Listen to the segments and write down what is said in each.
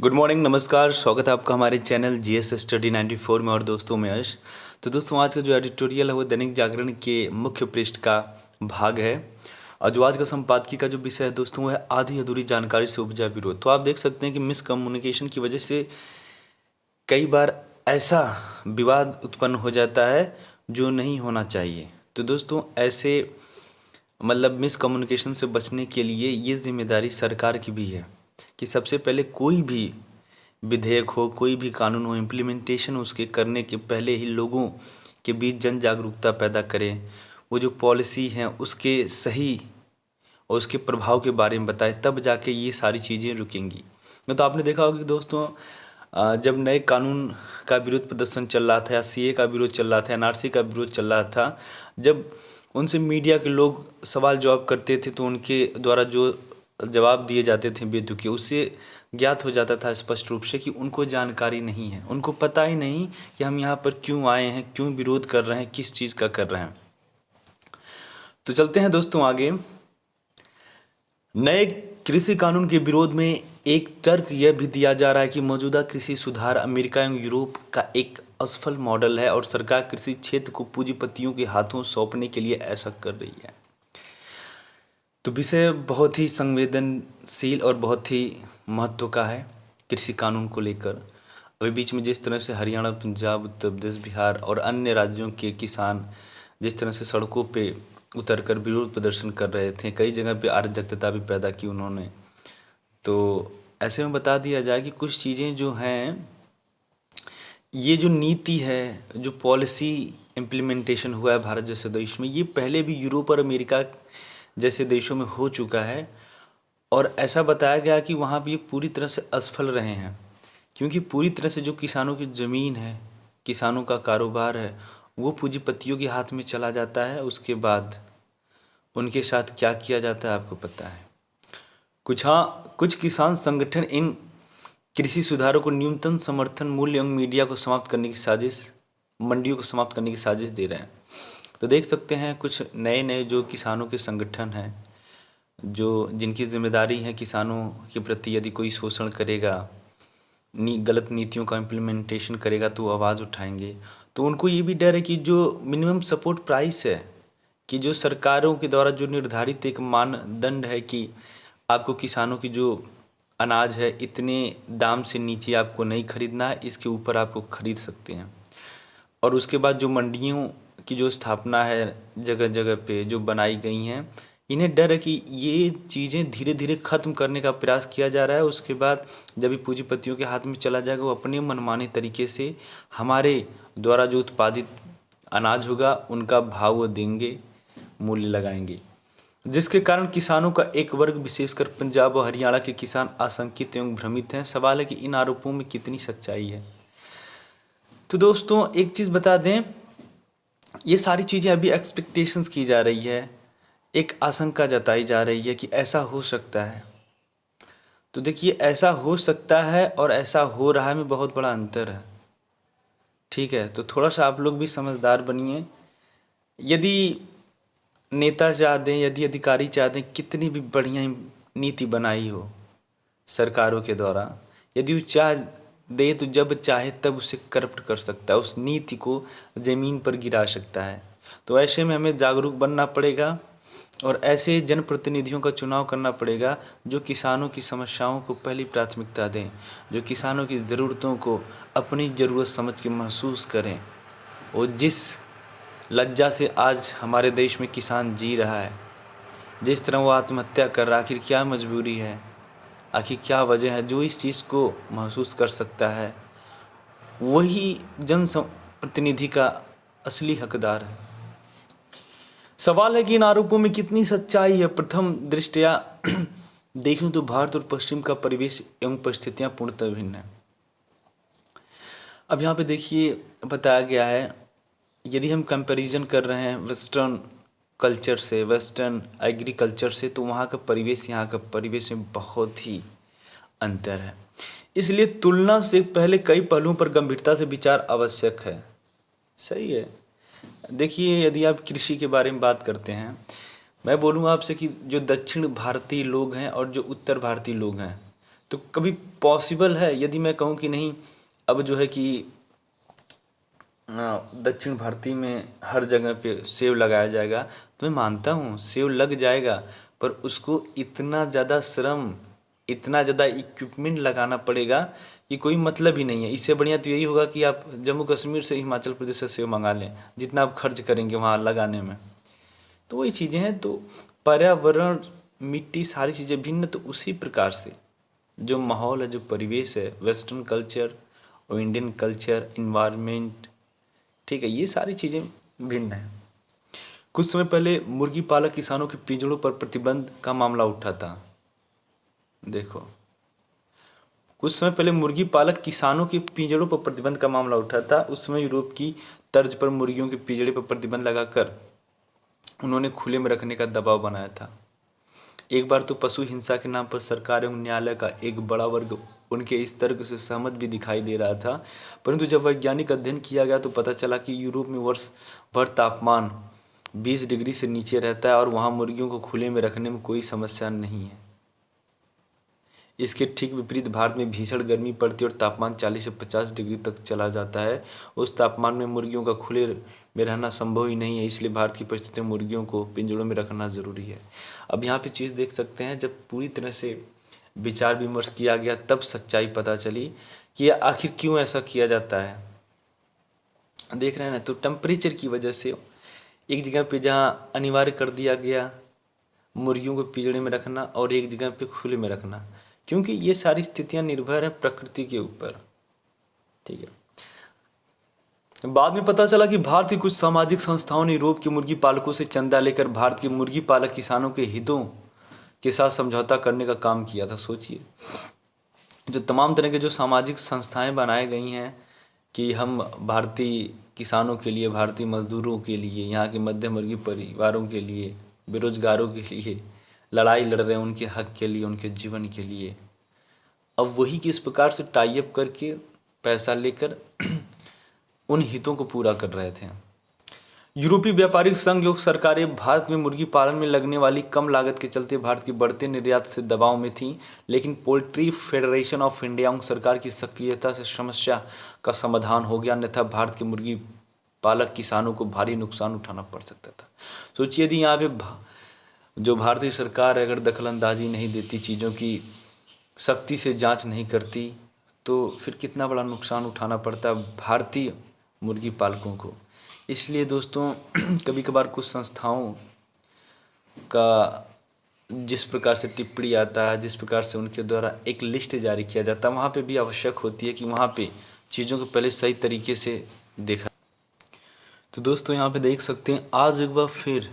Good morning, नमस्कार। स्वागत है आपका हमारे चैनल जीएस स्टडी 94 में। और दोस्तों मैं यश। तो दोस्तों आज का जो एडिटोरियल है वो दैनिक जागरण के मुख्य पृष्ठ का भाग है। और जो आज का संपादकीय का जो विषय है दोस्तों वो है आधी अधूरी जानकारी से उपजा विरोध। तो आप देख सकते हैं कि मिसकम्युनिकेशन की वजह से कई बार ऐसा विवाद उत्पन्न हो जाता है जो नहीं होना चाहिए। तो दोस्तों ऐसे मिसकम्युनिकेशन से बचने के लिए ये जिम्मेदारी सरकार की भी है कि सबसे पहले कोई भी विधेयक हो, कोई भी कानून हो, इम्प्लीमेंटेशन उसके करने के पहले ही लोगों के बीच जन जागरूकता पैदा करें। वो जो पॉलिसी हैं उसके सही और उसके प्रभाव के बारे में बताए, तब जाके ये सारी चीज़ें रुकेंगी। तो आपने देखा होगा कि दोस्तों जब नए कानून का विरोध प्रदर्शन चल रहा था या सीए का विरोध चल रहा था, एनआरसी का विरोध चल रहा था, जब उनसे मीडिया के लोग सवाल जवाब करते थे तो उनके द्वारा जो जवाब दिए जाते थे बेतुके, उससे ज्ञात हो जाता था स्पष्ट रूप से कि उनको जानकारी नहीं है, उनको पता ही नहीं कि हम यहाँ पर क्यों आए हैं, क्यों विरोध कर रहे हैं, किस चीज़ का कर रहे हैं। तो चलते हैं दोस्तों आगे। नए कृषि कानून के विरोध में एक तर्क यह भी दिया जा रहा है कि मौजूदा कृषि सुधार अमेरिका एवं यूरोप का एक असफल मॉडल है और सरकार कृषि क्षेत्र को पूंजीपतियों के हाथों सौंपने के लिए ऐसा कर रही है। तो विषय बहुत ही संवेदनशील और बहुत ही महत्व का है कृषि कानून को लेकर। अभी बीच में जिस तरह से हरियाणा, पंजाब, उत्तर प्रदेश, बिहार और अन्य राज्यों के किसान जिस तरह से सड़कों पे उतरकर विरोध प्रदर्शन कर रहे थे, कई जगह पे अराजकता भी पैदा की उन्होंने। तो ऐसे में बता दिया जाए कि कुछ चीज़ें जो हैं, ये जो नीति है, जो पॉलिसी इम्प्लीमेंटेशन हुआ है भारत जैसे देश में, ये पहले भी यूरोप और अमेरिका जैसे देशों में हो चुका है। और ऐसा बताया गया कि वहाँ भी ये पूरी तरह से असफल रहे हैं, क्योंकि पूरी तरह से जो किसानों की ज़मीन है, किसानों का कारोबार है, वो पूंजीपतियों के हाथ में चला जाता है। उसके बाद उनके साथ क्या किया जाता है आपको पता है। कुछ किसान संगठन इन कृषि सुधारों को न्यूनतम समर्थन मूल्य एवं मीडिया को समाप्त करने की साजिश, मंडियों को समाप्त करने की साजिश दे रहे हैं। तो देख सकते हैं कुछ नए नए जो किसानों के संगठन हैं, जो जिनकी जिम्मेदारी है किसानों के प्रति यदि कोई शोषण करेगा, गलत नीतियों का इम्प्लीमेंटेशन करेगा तो आवाज़ उठाएंगे। तो उनको ये भी डर है कि जो मिनिमम सपोर्ट प्राइस है, कि जो सरकारों के द्वारा जो निर्धारित एक मानदंड है कि आपको किसानों की जो अनाज है इतने दाम से नीचे आपको नहीं खरीदना है, इसके ऊपर आपको खरीद सकते हैं। और उसके बाद जो मंडियों की जो स्थापना है जगह जगह पे जो बनाई गई हैं, इन्हें डर है कि ये चीज़ें धीरे धीरे ख़त्म करने का प्रयास किया जा रहा है। उसके बाद जब ये पूंजीपतियों के हाथ में चला जाएगा, वो अपने मनमाने तरीके से हमारे द्वारा जो उत्पादित अनाज होगा उनका भाव वो देंगे, मूल्य लगाएंगे, जिसके कारण किसानों का एक वर्ग विशेषकर पंजाब और हरियाणा के किसान आशंकित एवं भ्रमित हैं। सवाल है कि इन आरोपों में कितनी सच्चाई है। तो दोस्तों एक चीज़ बता दें, ये सारी चीज़ें अभी एक्सपेक्टेशंस की जा रही है, एक आशंका जताई जा रही है कि ऐसा हो सकता है। तो देखिए ऐसा हो सकता है और ऐसा हो रहा है में बहुत बड़ा अंतर है, ठीक है। तो थोड़ा सा आप लोग भी समझदार बनिए। यदि नेता चाहते हैं, यदि अधिकारी चाहते हैं कितनी भी बढ़िया नीति बनाई हो सरकारों के द्वारा, यदि वो चाह दे तो जब चाहे तब उसे करप्ट कर सकता है, उस नीति को ज़मीन पर गिरा सकता है। तो ऐसे में हमें जागरूक बनना पड़ेगा और ऐसे जनप्रतिनिधियों का चुनाव करना पड़ेगा जो किसानों की समस्याओं को पहली प्राथमिकता दें, जो किसानों की ज़रूरतों को अपनी ज़रूरत समझ के महसूस करें। और जिस लज्जा से आज हमारे देश में किसान जी रहा है, जिस तरह वो आत्महत्या कर रहा है, आखिर क्या मजबूरी है, आखिर क्या वजह है, जो इस चीज़ को महसूस कर सकता है वही प्रतिनिधि का असली हकदार है। सवाल है कि इन आरोपों में कितनी सच्चाई है। प्रथम दृष्टया देखें तो भारत और पश्चिम का परिवेश एवं परिस्थितियां पूर्णतः भिन्न है। अब यहाँ पे देखिए बताया गया है, यदि हम कंपैरिजन कर रहे हैं वेस्टर्न कल्चर से, वेस्टर्न एग्रीकल्चर से, तो वहाँ का परिवेश यहाँ का परिवेश में बहुत ही अंतर है। इसलिए तुलना से पहले कई पहलुओं पर गंभीरता से विचार आवश्यक है। सही है। देखिए यदि आप कृषि के बारे में बात करते हैं, मैं बोलूँगा आपसे कि जो दक्षिण भारतीय लोग हैं और जो उत्तर भारतीय लोग हैं, तो कभी पॉसिबल है यदि मैं कहूँ कि नहीं, अब जो है कि दक्षिण भारतीय में हर जगह पे सेब लगाया जाएगा, तो मैं मानता हूँ सेब लग जाएगा, पर उसको इतना ज़्यादा श्रम, इतना ज़्यादा इक्विपमेंट लगाना पड़ेगा कि कोई मतलब ही नहीं है। इससे बढ़िया तो यही होगा कि आप जम्मू कश्मीर से, हिमाचल प्रदेश से सेब मंगा लें, जितना आप खर्च करेंगे वहाँ लगाने में। तो वही चीज़ें हैं। तो पर्यावरण, मिट्टी, सारी चीज़ें भिन्न, तो उसी प्रकार से जो माहौल है, जो परिवेश है, वेस्टर्न कल्चर और इंडियन कल्चर, इन्वायरमेंट, ठीक है, ये सारी चीज़ें भिन्न हैं। कुछ समय पहले मुर्गी पालक किसानों के पिंजड़ों पर प्रतिबंध का मामला उठा था। देखो, कुछ समय पहले मुर्गी पालक किसानों के पिंजड़ों पर प्रतिबंध का मामला उठा था। उस समय यूरोप की तर्ज पर मुर्गियों के पिंजड़े पर प्रतिबंध लगाकर उन्होंने खुले में रखने का दबाव बनाया था। एक बार तो पशु हिंसा के नाम पर सरकार एवं न्यायालय का एक बड़ा वर्ग उनके इस तर्क से सहमत भी दिखाई दे रहा था, परंतु जब वैज्ञानिक अध्ययन किया गया तो पता चला कि यूरोप में वर्ष भर तापमान 20 डिग्री से नीचे रहता है और वहाँ मुर्गियों को खुले में रखने में कोई समस्या नहीं है। इसके ठीक विपरीत भारत में भीषण गर्मी पड़ती है और तापमान 40 से 50 डिग्री तक चला जाता है। उस तापमान में मुर्गियों का खुले में रहना संभव ही नहीं है, इसलिए भारत की परिस्थितियों में मुर्गियों को पिंजड़ों में रखना ज़रूरी है। अब यहाँ पे चीज़ देख सकते हैं, जब पूरी तरह से विचार विमर्श किया गया तब सच्चाई पता चली कि आखिर क्यों ऐसा किया जाता है। देख रहे हैं ना, तो टेम्परेचर की वजह से एक जगह पे जहाँ अनिवार्य कर दिया गया मुर्गियों को पिंजड़े में रखना और एक जगह पे खुले में रखना, क्योंकि ये सारी स्थितियां निर्भर है प्रकृति के ऊपर, ठीक है। बाद में पता चला कि भारत की कुछ सामाजिक संस्थाओं ने यूरोप के मुर्गी पालकों से चंदा लेकर भारत के मुर्गी पालक किसानों के हितों के साथ समझौता करने का काम किया था। सोचिए, जो तमाम तरह के जो सामाजिक संस्थाएं बनाई गई हैं कि हम भारतीय किसानों के लिए, भारतीय मजदूरों के लिए, यहाँ के मध्यम वर्गीय परिवारों के लिए, बेरोजगारों के लिए लड़ाई लड़ रहे हैं, उनके हक के लिए, उनके जीवन के लिए। अब वही किस प्रकार से टाई अप करके पैसा लेकर उन हितों को पूरा कर रहे थे। यूरोपीय व्यापारिक संघ एवं सरकारें भारत में मुर्गी पालन में लगने वाली कम लागत के चलते भारत की बढ़ते निर्यात से दबाव में थीं, लेकिन पोल्ट्री फेडरेशन ऑफ इंडिया एवं सरकार की सक्रियता से समस्या का समाधान हो गया, अन्यथा भारत के मुर्गी पालक किसानों को भारी नुकसान उठाना पड़ सकता था। सोचिए, यदि यहाँ पे जो भारतीय सरकार अगर दखलंदाजी नहीं देती, चीज़ों की सख्ती से जांच नहीं करती, तो फिर कितना बड़ा नुकसान उठाना पड़ता भारतीय मुर्गी पालकों को। इसलिए दोस्तों कभी कभार कुछ संस्थाओं का जिस प्रकार से टिप्पणी आता है, जिस प्रकार से उनके द्वारा एक लिस्ट जारी किया जाता है, वहाँ पे भी आवश्यक होती है कि वहाँ पे चीज़ों को पहले सही तरीके से देखा। तो दोस्तों यहाँ पे देख सकते हैं, आज एक बार फिर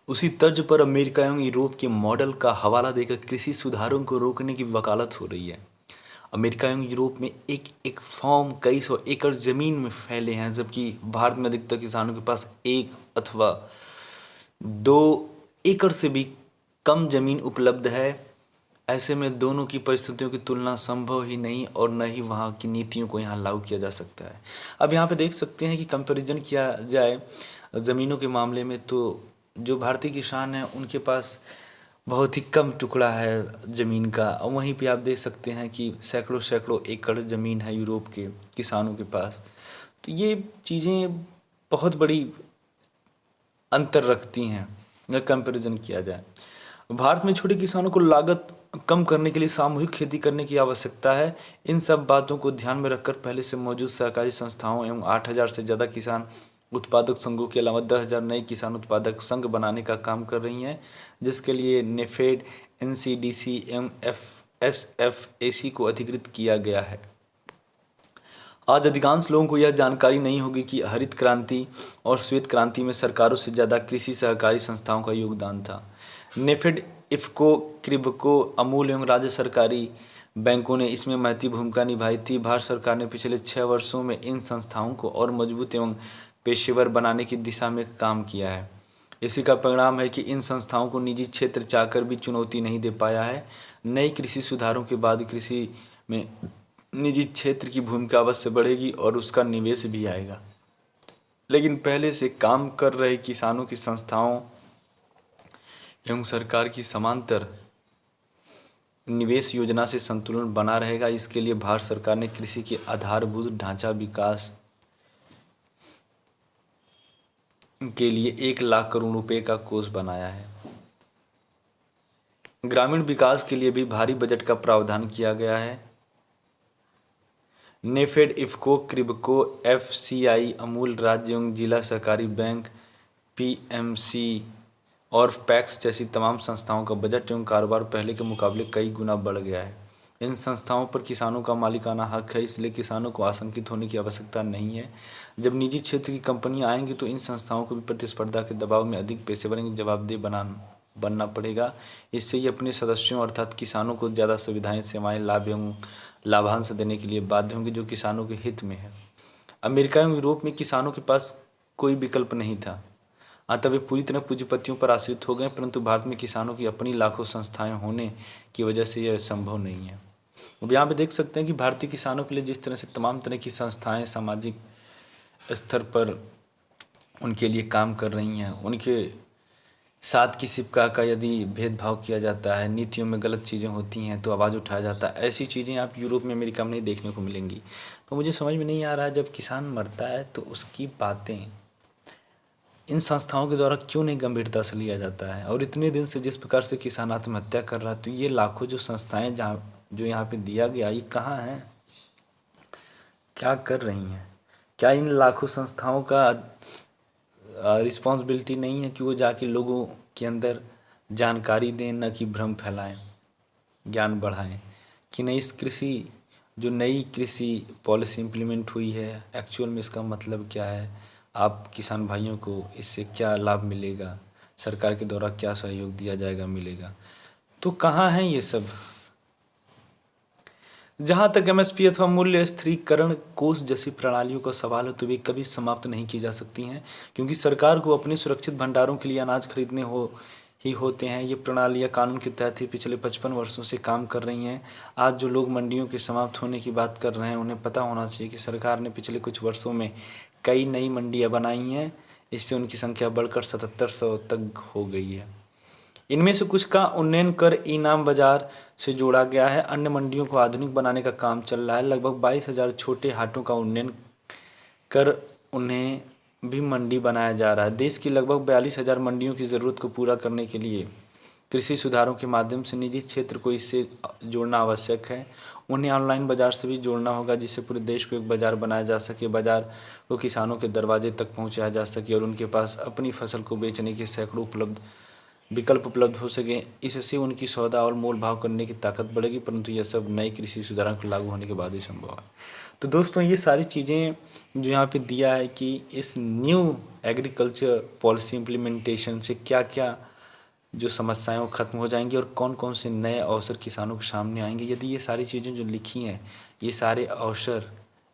उसी तर्ज पर अमेरिका एवं यूरोप के मॉडल का हवाला देकर कृषि सुधारों को रोकने की वकालत हो रही है। अमेरिका एवं यूरोप में एक एक फॉर्म कई सौ एकड़ ज़मीन में फैले हैं, जबकि भारत में अधिकतर किसानों के पास 1 अथवा 2 एकड़ से भी कम ज़मीन उपलब्ध है। ऐसे में दोनों की परिस्थितियों की तुलना संभव ही नहीं और न ही वहाँ की नीतियों को यहाँ लागू किया जा सकता है। अब यहाँ पे देख सकते हैं कि कंपैरिजन किया जाए ज़मीनों के मामले में, तो जो भारतीय किसान हैं उनके पास बहुत ही कम टुकड़ा है ज़मीन का, और वहीं पे आप देख सकते हैं कि सैकड़ों सैकड़ों एकड़ ज़मीन है यूरोप के किसानों के पास। तो ये चीज़ें बहुत बड़ी अंतर रखती हैं अगर कंपैरिजन किया जाए। भारत में छोटे किसानों को लागत कम करने के लिए सामूहिक खेती करने की आवश्यकता है। इन सब बातों को ध्यान में रखकर पहले से मौजूद सहकारी संस्थाओं एवं 8,000 से ज़्यादा किसान उत्पादक संघों के अलावा 10,000 नए किसान उत्पादक संघ बनाने का काम कर रही हैं, जिसके लिए नेफेड, एनसीडीसी एवं एफएसएफएसी को अधिकृत किया गया है। आज अधिकांश लोगों को यह जानकारी नहीं होगी कि हरित क्रांति और श्वेत क्रांति में सरकारों से ज़्यादा कृषि सहकारी संस्थाओं का योगदान था। नेफेड, इफ़को, क्रिबको, अमूल एवं राज्य सरकारी बैंकों ने इसमें महत्वपूर्ण भूमिका निभाई थी। भारत सरकार ने पिछले 6 वर्षों में इन संस्थाओं को और मजबूत एवं पेशेवर बनाने की दिशा में काम किया है। इसी का परिणाम है कि इन संस्थाओं को निजी क्षेत्र चाहकर भी चुनौती नहीं दे पाया है। नई कृषि सुधारों के बाद कृषि में निजी क्षेत्र की भूमिका अवश्य बढ़ेगी और उसका निवेश भी आएगा, लेकिन पहले से काम कर रहे किसानों की संस्थाओं एवं सरकार की समांतर निवेश योजना से संतुलन बना रहेगा। इसके लिए भारत सरकार ने कृषि के आधारभूत ढांचा विकास के लिए 1 लाख करोड़ रुपए का कोष बनाया है। ग्रामीण विकास के लिए भी भारी बजट का प्रावधान किया गया है। नेफेड, इफको, क्रिबको, एफसीआई, अमूल, राज्य एवं जिला सहकारी बैंक, पीएमसी और पैक्स जैसी तमाम संस्थाओं का बजट एवं कारोबार पहले के मुकाबले कई गुना बढ़ गया है। इन संस्थाओं पर किसानों का मालिकाना हक है, इसलिए किसानों को आशंकित होने की आवश्यकता नहीं है। जब निजी क्षेत्र की कंपनियां आएंगी तो इन संस्थाओं को भी प्रतिस्पर्धा के दबाव में अधिक पेशेवर एवं जवाबदेह बनना पड़ेगा। इससे ये अपने सदस्यों अर्थात किसानों को ज़्यादा सुविधाएं, सेवाएं, लाभ एवं लाभांश देने के लिए बाध्य होंगे, जो किसानों के हित में है। अमेरिका एवं यूरोप में किसानों के पास कोई विकल्प नहीं था, अतः वे पूरी तरह पूंजीपतियों पर आश्रित हो गए, परंतु भारत में किसानों की अपनी लाखों संस्थाएं होने की वजह से यह संभव नहीं है। अब यहाँ पे देख सकते हैं कि भारतीय किसानों के लिए जिस तरह से तमाम तरह की संस्थाएं सामाजिक स्तर पर उनके लिए काम कर रही हैं, उनके साथ किसी प्रकार का यदि भेदभाव किया जाता है, नीतियों में गलत चीज़ें होती हैं तो आवाज़ उठाया जाता है, ऐसी चीज़ें आप यूरोप में, अमेरिका में नहीं देखने को मिलेंगी। तो मुझे समझ में नहीं आ रहा है, जब किसान मरता है तो उसकी बातें इन संस्थाओं के द्वारा क्यों नहीं गंभीरता से लिया जाता है। और इतने दिन से जिस प्रकार से किसान आत्महत्या कर रहा है, तो ये लाखों जो संस्थाएं जो यहाँ पे दिया गया, ये कहाँ हैं, क्या कर रही हैं? क्या इन लाखों संस्थाओं का रिस्पॉन्सिबिलिटी नहीं है कि वो जाके लोगों के अंदर जानकारी दें, न कि भ्रम फैलाएं, ज्ञान बढ़ाएं कि नहीं इस जो नई कृषि पॉलिसी इम्प्लीमेंट हुई है, एक्चुअल में इसका मतलब क्या है, आप किसान भाइयों को इससे क्या लाभ मिलेगा, सरकार के द्वारा क्या सहयोग दिया जाएगा, मिलेगा। तो कहाँ है ये सब? जहाँ तक एमएसपी अथवा मूल्य स्थिरीकरण कोष जैसी प्रणालियों का सवाल है, तो वे कभी समाप्त नहीं की जा सकती हैं, क्योंकि सरकार को अपने सुरक्षित भंडारों के लिए अनाज खरीदने होते हैं। ये प्रणालियाँ कानून के तहत ही पिछले 55 वर्षों से काम कर रही हैं। आज जो लोग मंडियों के समाप्त होने की बात कर रहे हैं, उन्हें पता होना चाहिए कि सरकार ने पिछले कुछ वर्षों में कई नई मंडियाँ बनाई हैं। इससे उनकी संख्या बढ़कर 7700 तक हो गई है। इनमें से कुछ का उन्नयन कर इनाम बाजार से जोड़ा गया है। अन्य मंडियों को आधुनिक बनाने का काम चल रहा है। लगभग 22,000 छोटे हाटों का उन्नयन कर उन्हें भी मंडी बनाया जा रहा है। देश की लगभग 42,000 मंडियों की ज़रूरत को पूरा करने के लिए कृषि सुधारों के माध्यम से निजी क्षेत्र को इससे जोड़ना आवश्यक है। उन्हें ऑनलाइन बाज़ार से भी जोड़ना होगा, जिससे पूरे देश को एक बाज़ार बनाया जा सके, बाज़ार को किसानों के दरवाजे तक पहुंचाया जा सके और उनके पास अपनी फसल को बेचने के सैकड़ों विकल्प उपलब्ध हो सके। इससे उनकी सौदा और मोल भाव करने की ताकत बढ़ेगी, परंतु यह सब नई कृषि सुधारों को लागू होने के बाद ही संभव है। तो दोस्तों, ये सारी चीज़ें जो यहाँ पे दिया है कि इस न्यू एग्रीकल्चर पॉलिसी इम्प्लीमेंटेशन से क्या क्या जो समस्याएं वो ख़त्म हो जाएंगी और कौन कौन से नए अवसर किसानों के सामने आएंगे। यदि ये सारी चीज़ें जो लिखी हैं, ये सारे अवसर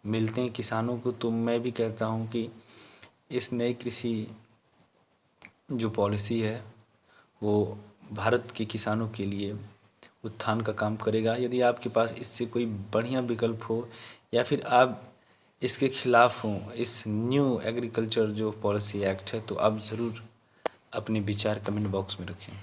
मिलते हैं किसानों को, तो मैं भी कहता हूँ कि इस नई कृषि जो पॉलिसी है वो भारत के किसानों के लिए उत्थान का काम करेगा। यदि आपके पास इससे कोई बढ़िया विकल्प हो या फिर आप इसके खिलाफ हों, इस न्यू एग्रीकल्चर जो पॉलिसी एक्ट है, तो आप ज़रूर अपने विचार कमेंट बॉक्स में रखें।